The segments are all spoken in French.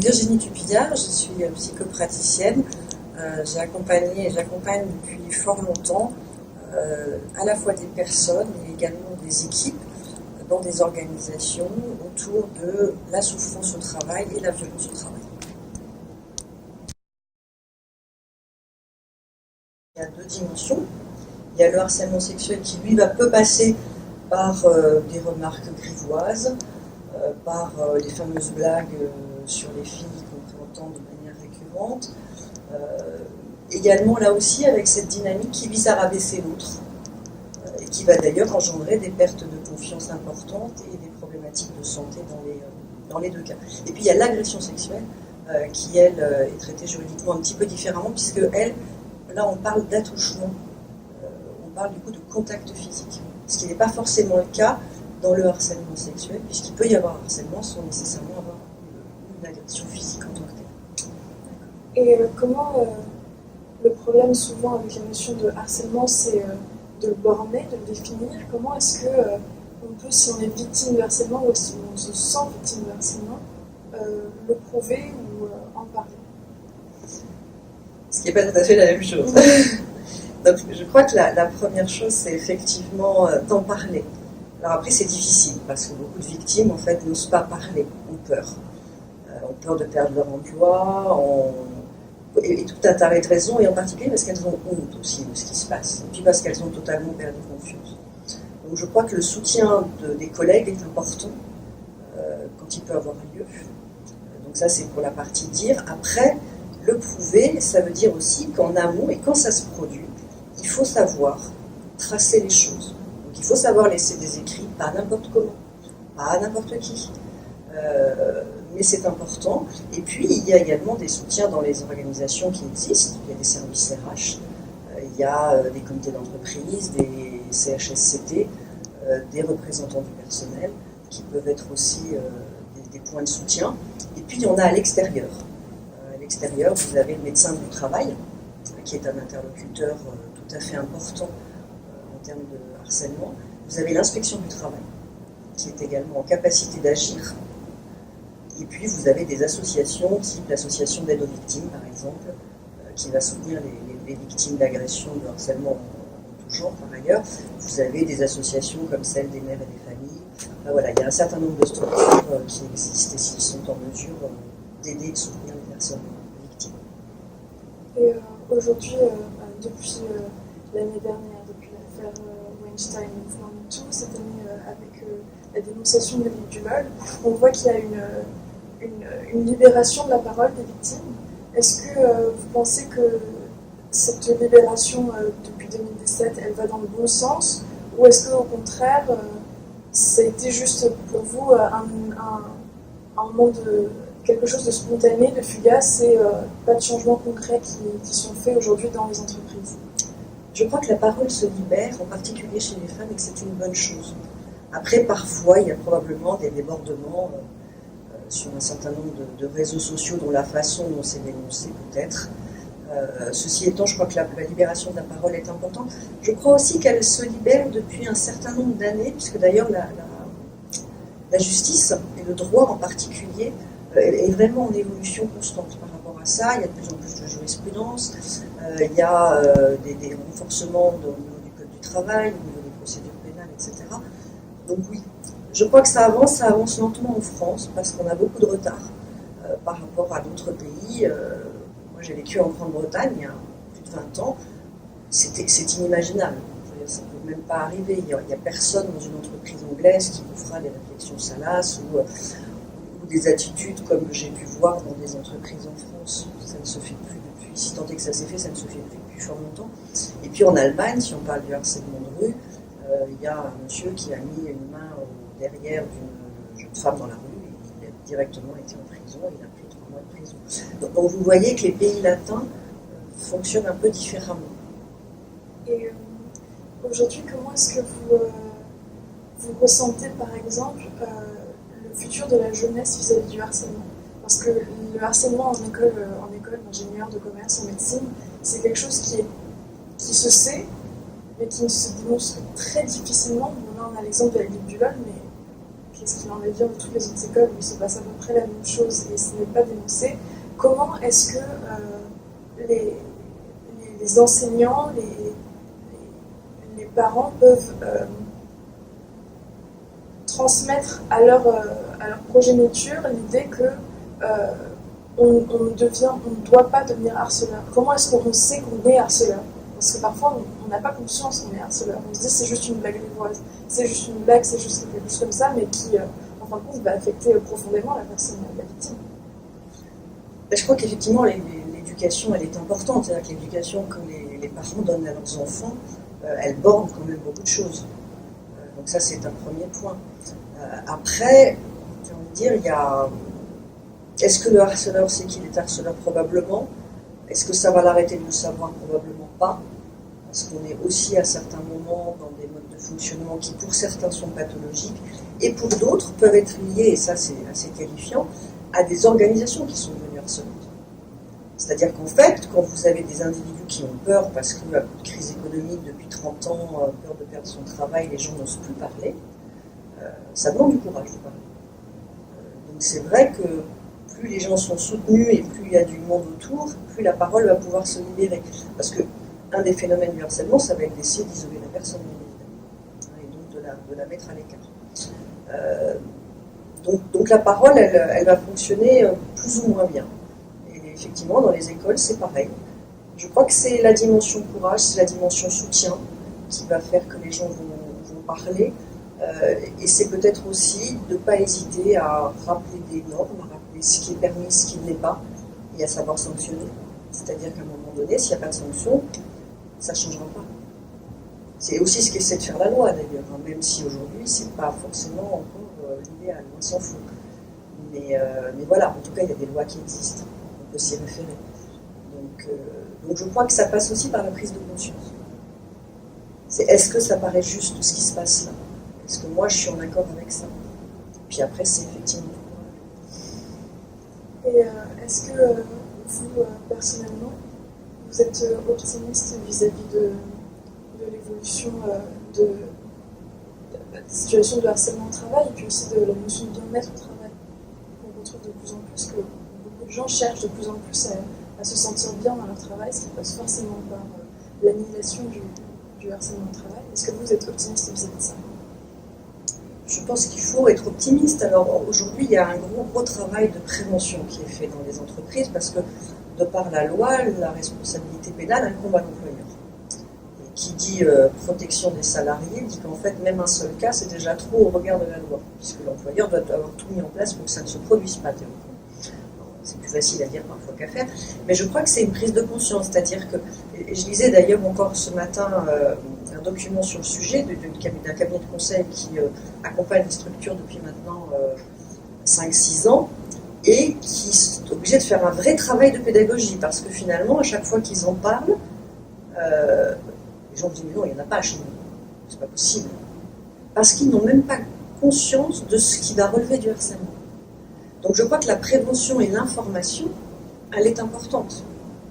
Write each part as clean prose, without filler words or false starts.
Virginie Tupillard, je suis psychopraticienne. J'accompagne depuis fort longtemps à la fois des personnes et également des équipes dans des organisations autour de la souffrance au travail et la violence au travail. Il y a deux dimensions. Il y a le harcèlement sexuel qui, lui, peut passer par des remarques grivoises, par les fameuses blagues sur les filles qu'on peut entendre de manière récurrente. Également, là aussi, avec cette dynamique qui vise à rabaisser l'autre et qui va d'ailleurs engendrer des pertes de confiance importantes et des problématiques de santé dans les deux cas. Et puis, il y a l'agression sexuelle qui, elle, est traitée juridiquement un petit peu différemment puisque, elle, là, on parle d'attouchement. On parle du coup de contact physique. Ce qui n'est pas forcément le cas dans le harcèlement sexuel, puisqu'il peut y avoir un harcèlement sans nécessairement avoir une agression physique en tant que telle. Et comment le problème souvent avec la notion de harcèlement, c'est de le borner, de le définir. Comment est-ce que on peut, si on est victime de harcèlement ou si on se sent victime de harcèlement, le prouver ou en parler? Ce qui n'est pas tout à fait la même chose. Donc, je crois que la première chose, c'est effectivement d'en parler. Alors après, c'est difficile, parce que beaucoup de victimes, en fait, n'osent pas parler, ont peur. Ont peur de perdre leur emploi, et tout un tas de raisons, et en particulier parce qu'elles ont honte aussi de ce qui se passe, et puis parce qu'elles ont totalement perdu confiance. Donc je crois que le soutien des collègues est important quand il peut avoir lieu. Donc ça, c'est pour la partie dire. Après, le prouver, ça veut dire aussi qu'en amont, et quand ça se produit, il faut savoir tracer les choses. Donc il faut savoir laisser des écrits, pas n'importe comment, pas à n'importe qui. Mais c'est important. Et puis, il y a également des soutiens dans les organisations qui existent. Il y a des services RH, il y a des comités d'entreprise, des CHSCT, des représentants du personnel qui peuvent être aussi des points de soutien. Et puis, il y en a à l'extérieur. À l'extérieur, vous avez le médecin du travail, qui est un interlocuteur tout à fait important en termes de harcèlement. Vous avez l'inspection du travail, qui est également en capacité d'agir. Et puis vous avez des associations, type l'association d'aide aux victimes, par exemple, qui va soutenir les victimes d'agression, de harcèlement en tout genre, par ailleurs. Vous avez des associations comme celle des mères et des familles. Enfin, voilà, il y a un certain nombre de structures qui existent et qui sont en mesure d'aider et de soutenir les personnes victimes. Et aujourd'hui, depuis l'année dernière, depuis l'affaire Weinstein, le mouvement MeToo, cette année avec la dénonciation de David Duval, on voit qu'il y a une libération de la parole des victimes. Est-ce que vous pensez que cette libération depuis 2017, elle va dans le bon sens, ou est-ce qu'au contraire, ça a été juste pour vous un moment de quelque chose de spontané, de fugace, et pas de changements concrets qui sont faits aujourd'hui dans les entreprises? Je crois que la parole se libère, en particulier chez les femmes, et que c'est une bonne chose. Après, parfois, il y a probablement des débordements sur un certain nombre de réseaux sociaux dont la façon dont c'est dénoncé peut-être. Ceci étant, je crois que la libération de la parole est importante. Je crois aussi qu'elle se libère depuis un certain nombre d'années, puisque d'ailleurs la justice, et le droit en particulier, est vraiment en évolution constante par rapport à ça. Il y a de plus en plus de jurisprudence, il y a des renforcements au niveau du code du travail, au niveau des procédures pénales, etc. Donc oui, je crois que ça avance lentement en France, parce qu'on a beaucoup de retard par rapport à d'autres pays. Moi, j'ai vécu en Grande-Bretagne il y a plus de 20 ans. C'est inimaginable. Ça ne peut même pas arriver. Il n'y a personne dans une entreprise anglaise qui vous fera des réflexions salaces ou des attitudes comme j'ai pu voir dans des entreprises en France. Ça ne se fait plus depuis, si tant est que ça s'est fait, ça ne se fait plus depuis fort longtemps. Et puis en Allemagne, si on parle du harcèlement de rue, il y a un monsieur qui a mis une main derrière d'une jeune femme dans la rue et il a directement été en prison, il a pris 3 mois de prison. Donc vous voyez que les pays latins fonctionnent un peu différemment. Et aujourd'hui, comment est-ce que vous ressentez par exemple le futur de la jeunesse vis-à-vis du harcèlement? Parce que le harcèlement en école d'ingénieur de commerce, en médecine, c'est quelque chose qui se sait, mais qui ne se démontre très difficilement. Bon, là, on a l'exemple de la Ligue du LOL, mais qu'est-ce qu'il en est bien de toutes les autres écoles où il se passe à peu près la même chose et ce n'est pas dénoncé, comment est-ce que les enseignants, les parents peuvent transmettre à leur progéniture l'idée que on ne doit pas devenir harceleur. Comment est-ce qu'on sait qu'on est harceleur? Parce que parfois, on n'a pas conscience qu'on est harceleur. On se dit c'est juste une blague grivoise, c'est juste une blague, c'est juste quelque chose comme ça, mais qui, en fin de compte, va affecter profondément la personne, la victime. Je crois qu'effectivement, l'éducation, elle est importante. C'est-à-dire que l'éducation que les parents donnent à leurs enfants, elle borne quand même beaucoup de choses. Donc ça, c'est un premier point. Après, j'ai envie de dire, il y a... Est-ce que le harceleur sait qu'il est harceleur? Probablement. Est-ce que ça va l'arrêter de le savoir? Probablement pas. Parce qu'on est aussi à certains moments dans des modes de fonctionnement qui, pour certains, sont pathologiques et pour d'autres, peuvent être liés, et ça c'est assez qualifiant, à des organisations qui sont devenues harcelantes. C'est-à-dire qu'en fait, quand vous avez des individus qui ont peur parce que la crise économique depuis 30 ans, peur de perdre son travail, les gens n'osent plus parler, ça demande du courage de parler. Donc c'est vrai que plus les gens sont soutenus et plus il y a du monde autour, plus la parole va pouvoir se libérer. Parce que un des phénomènes du harcèlement, ça va être d'essayer d'isoler la personne, et donc de la mettre à l'écart. Donc la parole, elle va fonctionner plus ou moins bien. Et effectivement, dans les écoles, c'est pareil. Je crois que c'est la dimension courage, c'est la dimension soutien qui va faire que les gens vont parler. Et c'est peut-être aussi de ne pas hésiter à rappeler des normes, à rappeler ce qui est permis, ce qui ne l'est pas, et à savoir sanctionner. C'est-à-dire qu'à un moment donné, s'il n'y a pas de sanction, ça ne changera pas. C'est aussi ce qu'essaie de faire la loi d'ailleurs, même si aujourd'hui, ce n'est pas forcément encore l'idéal, on s'en fout. Mais voilà, en tout cas, il y a des lois qui existent, on peut s'y référer. Donc je crois que ça passe aussi par la prise de conscience. C'est est-ce que ça paraît juste ce qui se passe là? Est-ce que moi je suis en accord avec ça? Puis après, c'est effectivement du courage. Et est-ce que vous, personnellement, vous êtes optimiste vis-à-vis de l'évolution des situations de harcèlement au travail et puis aussi de la notion de bien-être au travail? On retrouve de plus en plus que beaucoup de gens cherchent de plus en plus à se sentir bien dans leur travail, ce qui passe forcément par l'annihilation du harcèlement au travail. Est-ce que vous êtes optimiste vis-à-vis de ça? Je pense qu'il faut être optimiste. Alors aujourd'hui, il y a un gros travail de prévention qui est fait dans les entreprises parce que de par la loi, la responsabilité pénale incombe à l'employeur. Et qui dit protection des salariés dit qu'en fait, même un seul cas, c'est déjà trop au regard de la loi, puisque l'employeur doit avoir tout mis en place pour que ça ne se produise pas théoriquement. C'est plus facile à dire parfois qu'à faire, mais je crois que c'est une prise de conscience, c'est-à-dire que, et je lisais d'ailleurs encore ce matin un document sur le sujet d'un cabinet de conseil qui accompagne les structures depuis maintenant 5-6 ans, et qui sont obligés de faire un vrai travail de pédagogie, parce que finalement, à chaque fois qu'ils en parlent, les gens disent « mais non, il n'y en a pas chez nous, c'est pas possible », parce qu'ils n'ont même pas conscience de ce qui va relever du harcèlement. Donc je crois que la prévention et l'information, elle est importante.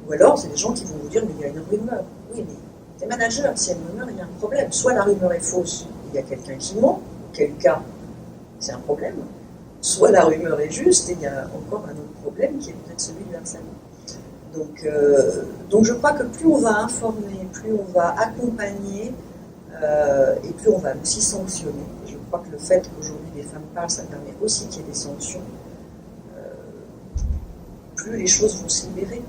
Ou alors, c'est des gens qui vont vous dire « mais il y a une rumeur ». Oui, mais les managers, s'il y a une rumeur, il y a un problème. Soit la rumeur est fausse, il y a quelqu'un qui ment, auquel cas, c'est un problème. Soit la rumeur est juste, et il y a encore un autre problème qui est peut-être celui du harcèlement. Donc je crois que plus on va informer, plus on va accompagner, et plus on va aussi sanctionner. Et je crois que le fait qu'aujourd'hui les femmes parlent, ça permet aussi qu'il y ait des sanctions. Plus les choses vont se libérer.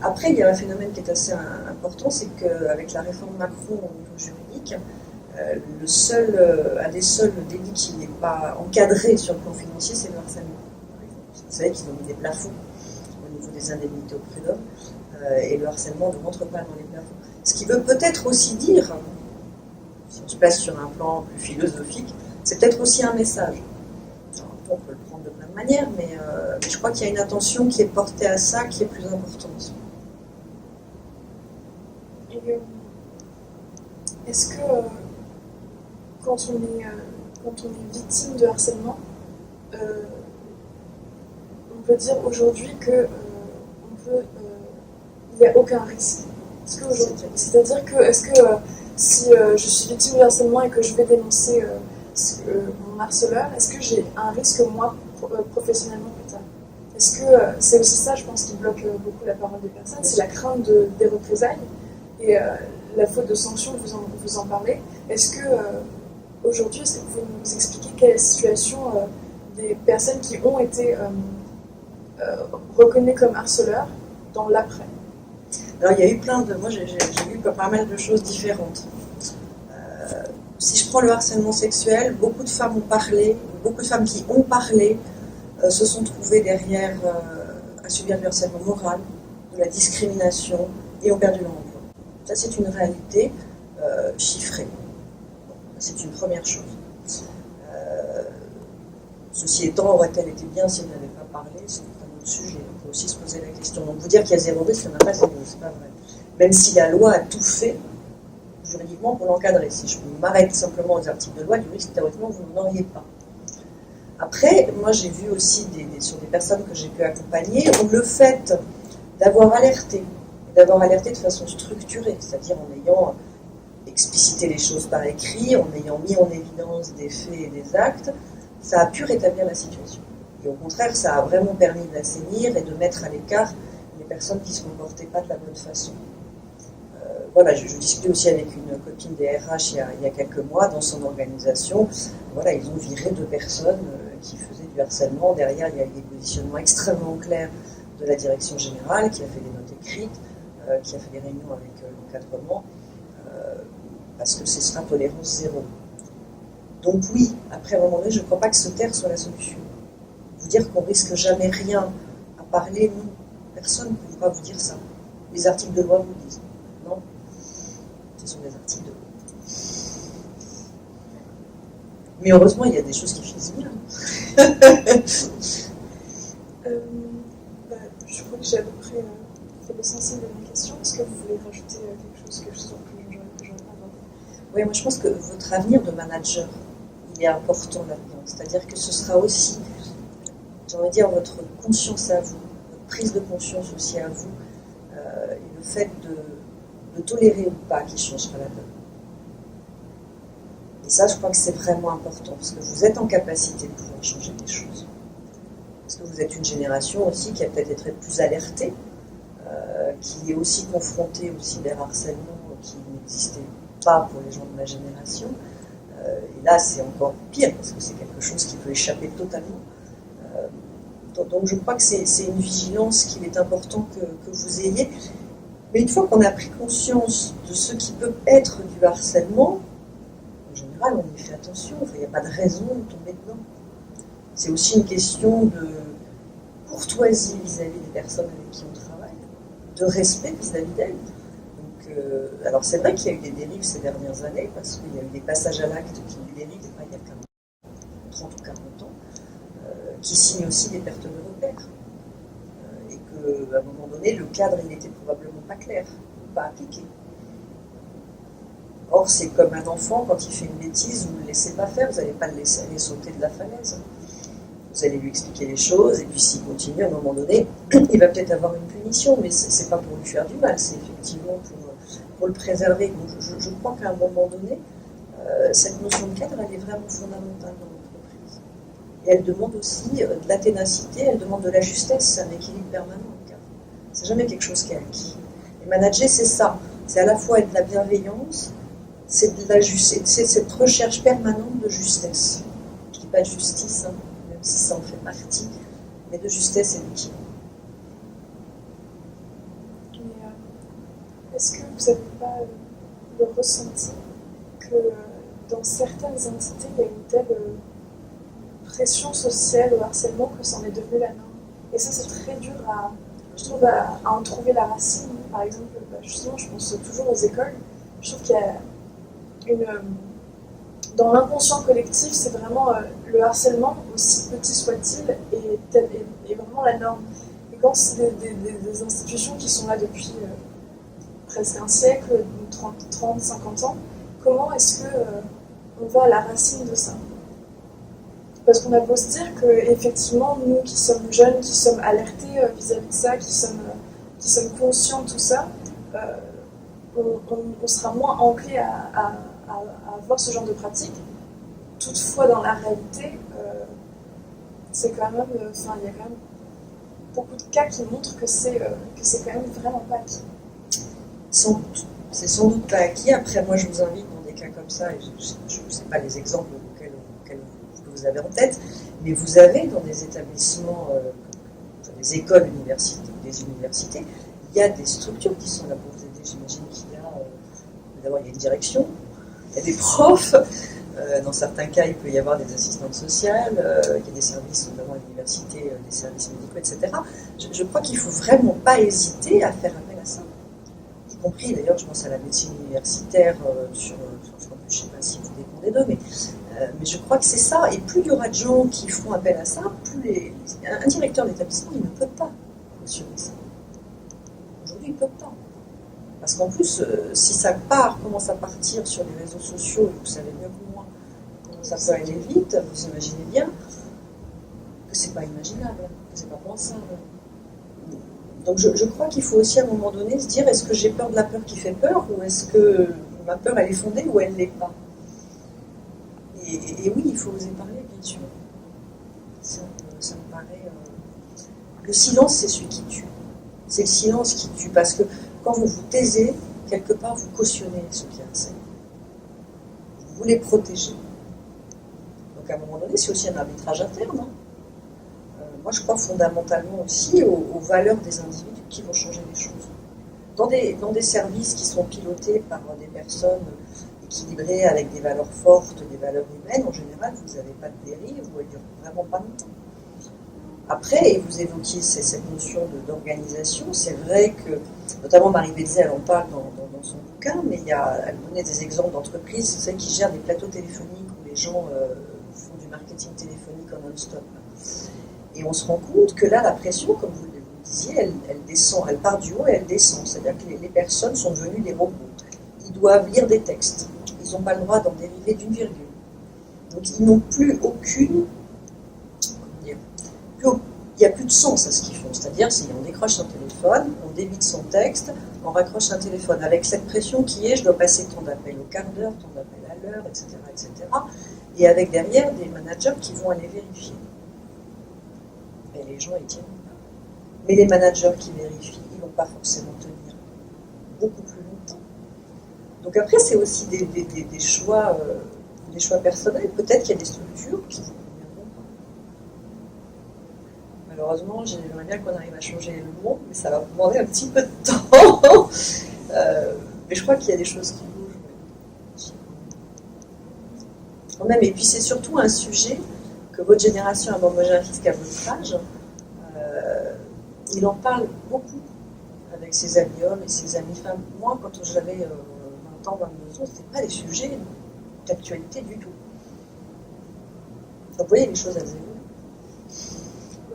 Après, il y a un phénomène qui est assez important, c'est qu'avec la réforme Macron au niveau juridique, un des seuls délits qui n'est pas encadré sur le plan financier, c'est le harcèlement. Vous savez qu'ils ont mis des plafonds au niveau des indemnités au prud'homme, et le harcèlement ne rentre pas dans les plafonds. Ce qui veut peut-être aussi dire, si on se place sur un plan plus philosophique, c'est peut-être aussi un message. Alors, on peut le prendre de plein de manières, mais je crois qu'il y a une attention qui est portée à ça qui est plus importante. Et est-ce que quand on est victime de harcèlement, on peut dire aujourd'hui que il n'y a aucun risque? C'est-à-dire que si je suis victime de harcèlement et que je vais dénoncer mon harceleur, est-ce que j'ai un risque moi professionnellement plus tard? Est-ce que c'est aussi ça, je pense, qui bloque beaucoup la parole des personnes, c'est la crainte des représailles et la faute de sanction, vous en parlez. Est-ce que aujourd'hui, est-ce que vous pouvez nous expliquer quelle est la situation des personnes qui ont été reconnues comme harceleurs dans l'après? Alors il y a eu moi j'ai vu pas mal de choses différentes. Si je prends le harcèlement sexuel, beaucoup de femmes ont parlé, beaucoup de femmes qui ont parlé se sont trouvées derrière à subir du harcèlement moral, de la discrimination et ont perdu leur emploi. Ça c'est une réalité chiffrée. Bon, c'est une première chose. Ceci étant, aurait-elle été bien si elle n'avait pas parlé? C'est un autre sujet. On peut aussi se poser la question. Donc vous dire qu'il y a zéro risque, il n'y en a pas zéro, c'est pas vrai. Même si la loi a tout fait juridiquement pour l'encadrer. Si je m'arrête simplement aux articles de loi, du risque, théoriquement, vous n'en auriez pas. Après, moi j'ai vu aussi sur des personnes que j'ai pu accompagner, où le fait d'avoir alerté de façon structurée, c'est-à-dire en ayant explicité les choses par écrit, en ayant mis en évidence des faits et des actes, ça a pu rétablir la situation. Et au contraire, ça a vraiment permis d'assainir et de mettre à l'écart les personnes qui ne se comportaient pas de la bonne façon. Voilà, je discutais aussi avec une copine des RH il y a quelques mois dans son organisation. Voilà, ils ont viré 2 personnes qui faisaient du harcèlement. Derrière, il y a eu des positionnements extrêmement clairs de la direction générale qui a fait des notes écrites, qui a fait des réunions avec l'encadrement, parce que ce sera tolérance zéro. Donc oui, après à un moment donné, je ne crois pas que se taire soit la solution. Vous dire qu'on risque jamais rien à parler, non. Personne ne pourra vous dire ça. Les articles de loi vous disent. Non, ce sont des articles de loi. Mais heureusement, il y a des choses qui finissent bien. Je crois que j'ai à peu près fait l'essentiel de ma question. Est-ce que vous voulez rajouter quelque chose que j'aurais pas abordé? Oui, moi je pense que votre avenir de manager, il est important là-dedans. C'est-à-dire que ce sera aussi, j'ai envie de dire, votre conscience à vous, votre prise de conscience aussi à vous, et le fait de tolérer ou pas qui changera la donne. Et ça, je crois que c'est vraiment important, parce que vous êtes en capacité de pouvoir changer des choses. Parce que vous êtes une génération aussi qui a peut-être été plus alertée, qui est aussi confrontée au cyberharcèlement qui n'existait pas pour les gens de ma génération. Et là, c'est encore pire, parce que c'est quelque chose qui peut échapper totalement. Donc je crois que c'est une vigilance qu'il est important que vous ayez. Mais une fois qu'on a pris conscience de ce qui peut être du harcèlement, en général, on y fait attention. Enfin, il n'y a pas de raison de tomber dedans. C'est aussi une question de courtoisie vis-à-vis des personnes avec qui on travaille, de respect vis-à-vis d'elles. Donc, alors c'est vrai qu'il y a eu des dérives ces dernières années, parce qu'il y a eu des passages à l'acte qui ont eu des dérives, il y a 30 ou 40 ans, qui signent aussi des pertes de repères. Et qu'à un moment donné, le cadre, il n'était probablement pas clair, ou pas appliqué. Or, c'est comme un enfant, quand il fait une bêtise, vous ne le laissez pas faire, vous n'allez pas le laisser aller sauter de la falaise. Vous allez lui expliquer les choses, et puis s'il continue, à un moment donné, il va peut-être avoir une punition, mais ce n'est pas pour lui faire du mal, c'est effectivement pour le préserver. Donc je crois qu'à un moment donné, cette notion de cadre, elle est vraiment fondamentale dans l'entreprise. Et elle demande aussi de la ténacité, elle demande de la justesse, c'est un équilibre permanent. C'est jamais quelque chose qui est acquis. Et manager, c'est ça. C'est à la fois de la bienveillance, c'est de la justice, c'est cette recherche permanente de justesse. Je ne dis pas de justice, hein, même si ça en fait partie, mais de justesse et d'équilibre. Est-ce que vous n'avez pas le ressenti que dans certaines entités, il y a une telle pression sociale au harcèlement que c'en est devenu la norme? Et ça, c'est très dur je trouve, à en trouver la racine. Par exemple, justement, je pense toujours aux écoles. Je trouve qu'il y a dans l'inconscient collectif, c'est vraiment le harcèlement, aussi petit soit-il, est vraiment la norme. Et quand c'est des institutions qui sont là depuis presque un siècle, 30, 50 ans, comment est-ce qu'on va à la racine de ça? Parce qu'on a beau se dire qu'effectivement, nous qui sommes jeunes, qui sommes alertés vis-à-vis de ça, qui sommes conscients de tout ça, on sera moins enclin à avoir ce genre de pratique. toutefois, dans la réalité, c'est quand même, il y a quand même beaucoup de cas qui montrent que c'est quand même vraiment pas acquis. Sans doute. C'est sans doute pas acquis. Après, moi, je vous invite dans des cas comme ça, et je ne sais pas les exemples que vous avez en tête, mais vous avez dans des établissements, des écoles universitaires, des universités, il y a des structures qui sont là pour vous aider. J'imagine qu'il y a, d'abord, il y a une direction, il y a des profs, dans certains cas, il peut y avoir des assistantes sociales, il y a des services, notamment à l'université, des services médicaux, etc. Je crois qu'il ne faut vraiment pas hésiter à faire appel à ça. Y compris, d'ailleurs, je pense à la médecine universitaire, je ne sais pas si vous dépendez d'eux, mais je crois que c'est ça. Et plus il y aura de gens qui feront appel à ça, plus un directeur d'établissement, il ne peut pas cautionner ça. Aujourd'hui, il ne peut pas. Parce qu'en plus, si ça commence à partir sur les réseaux sociaux, et vous savez mieux que moi comment ça peut aller vite, vous imaginez bien que c'est pas imaginable, que c'est pas pensable. Donc je crois qu'il faut aussi à un moment donné se dire, est-ce que j'ai peur de la peur qui fait peur, ou est-ce que ma peur elle est fondée ou elle ne l'est pas. Et oui, il faut oser parler, bien sûr. Ça me paraît... Le silence, c'est celui qui tue. C'est le silence qui tue, parce que quand vous vous taisez, quelque part, vous cautionnez ceux qui harcèlent. Vous les protégez. Donc à un moment donné, c'est aussi un arbitrage interne. Moi, je crois fondamentalement aussi aux valeurs des individus qui vont changer les choses. Dans des services qui sont pilotés par des personnes équilibrées, avec des valeurs fortes, des valeurs humaines, en général, vous n'avez pas de dérive, ou elle ne dure vraiment pas longtemps. Après, et vous évoquiez cette notion d'organisation, c'est vrai que, notamment Marie Betzé, elle en parle dans son bouquin, mais elle donnait des exemples d'entreprises, vous savez, qui gèrent des plateaux téléphoniques où les gens font du marketing téléphonique en non-stop. Et on se rend compte que là, la pression, comme vous le disiez, elle descend, elle part du haut et elle descend. C'est-à-dire que les personnes sont devenues des robots. Ils doivent lire des textes. Ils n'ont pas le droit d'en dériver d'une virgule. Donc ils n'ont plus aucune... Il n'y a plus de sens à ce qu'ils font. C'est-à-dire, si on décroche un téléphone, on débite son texte, on raccroche un téléphone. Avec cette pression qui est, je dois passer tant d'appels au quart d'heure, tant d'appels à l'heure, etc., etc. Et avec derrière des managers qui vont aller vérifier. Et les gens, ils tiennent pas. Mais les managers qui vérifient, ils ne vont pas forcément tenir beaucoup plus longtemps. Donc après, c'est aussi des choix personnels. Peut-être qu'il y a des structures qui vous conviendront pas. Malheureusement, j'aimerais bien qu'on arrive à changer le monde, mais ça va vous demander un petit peu de temps. Mais je crois qu'il y a des choses qui bougent. Quand même, et puis c'est surtout un sujet que votre génération a moins jusqu'à votre âge, il en parle beaucoup avec ses amis hommes et ses amis femmes. Moi, quand j'avais 20 ans, 22 ans, ce n'était pas des sujets d'actualité du tout. Donc vous voyez, les choses, elles évoluent.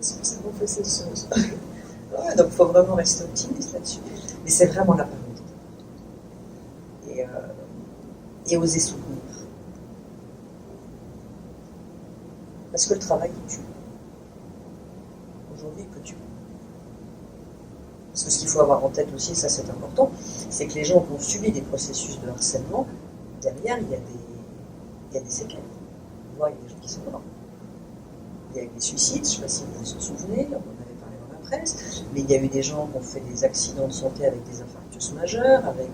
C'est pour ça qu'on fait ces choses. Ouais, donc il faut vraiment rester optimiste là-dessus. Mais c'est vraiment la parole. Et oser soutenir. Parce que le travail, il tue. Aujourd'hui, il peut tuer. Parce que ce qu'il faut avoir en tête aussi, et ça c'est important, c'est que les gens qui ont subi des processus de harcèlement, derrière, il y a des séquelles. On voit, il y a des gens qui sont morts. Il y a eu des suicides, je ne sais pas si vous vous en souvenez, on en avait parlé dans la presse, mais il y a eu des gens qui ont fait des accidents de santé avec des infarctus majeurs, avec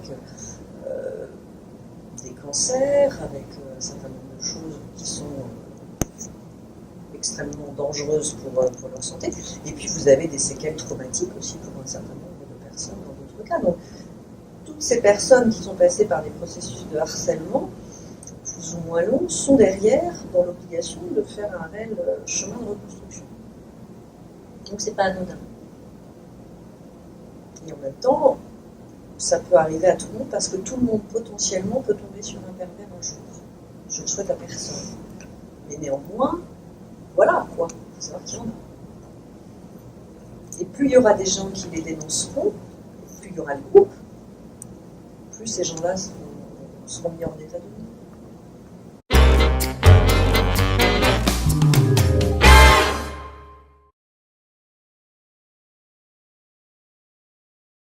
des cancers, avec un certain nombre de choses qui sont extrêmement dangereuses pour leur santé. Et puis vous avez des séquelles traumatiques aussi pour un certain nombre de personnes dans d'autres cas. Donc toutes ces personnes qui sont passées par des processus de harcèlement, plus ou moins longs, sont derrière dans l'obligation de faire un réel chemin de reconstruction. Donc c'est pas anodin. Et en même temps, ça peut arriver à tout le monde parce que tout le monde potentiellement peut tomber sur un pervers un jour. Je le souhaite à personne. Mais néanmoins, voilà quoi, il faut savoir qu'il y en a. Et plus il y aura des gens qui les dénonceront, plus il y aura le groupe, plus ces gens-là seront mis en état de vie.